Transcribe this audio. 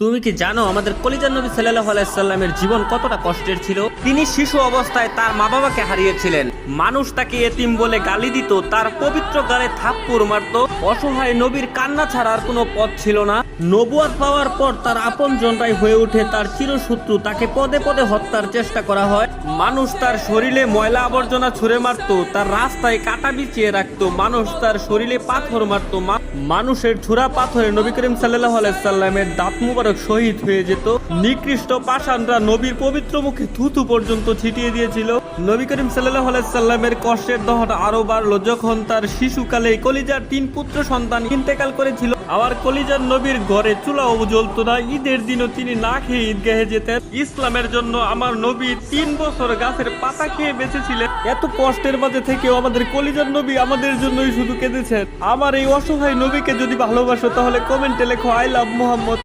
তুমি কি জানো আমাদের কলিজার নবী সাল্লাল্লাহু আলাইহি সাল্লামের জীবন কতটা কষ্টের ছিল? তিনি শিশু অবস্থায় তার মা বাবাকে হারিয়েছিলেন। মানুষ তাকে এতিম বলে গালি দিত, তার পবিত্র গালে থাপ্পড় মারত। অসহায় নবীর কান্না ছাড়া আর কোনো পথ ছিল না। নবুয়ত পাওয়ার পর তার আপনজনরাই হয়ে ওঠে তার চিরশত্রু। তাকে পদে পদে হত্যার চেষ্টা করা হয়। মানুষ তার শরীরে ময়লা আবর্জনা ছুঁড়ে মারত, তার রাস্তায় কাটা বিছিয়ে রাখতো। মানুষ তার শরীরে পাথর মারত। মানুষের ছোড়া পাথরে নবী করিম সাল্লাল্লাহু আলাইহি সাল্লামের দাঁত মুবারক শহীদ হয়ে যেত। নিকৃষ্ট পাষাণরা নবীর পবিত্র মুখে থুথু পর্যন্ত ছিটিয়ে দিয়েছিল। নবী করিম সাল্লাল্লাহু আলাইহি সাল্লামের কষ্টের দহন আরো বাড়লো যখন তার শিশুকালে কলিজার 3 পুত্র সন্তান ইন্তেকাল করেছিল। আবার কলিজার নবীর ঘরে চুলাও জ্বলতো না। ঈদের দিনও তিনি না খেয়ে ঈদগাহে যেতেন। ইসলামের জন্য আমার নবী 3 বছর গাছের পাতা খেয়ে বেঁচেছিলেন। এত কষ্টের মাঝে থেকেও আমাদের কলিজার নবী আমাদের জন্যই শুধু কেঁদেছেন। আমার এই অসহায় নবীকে যদি ভালোবাসো তাহলে কমেন্টে লেখো আই লাভ মুহাম্মদ।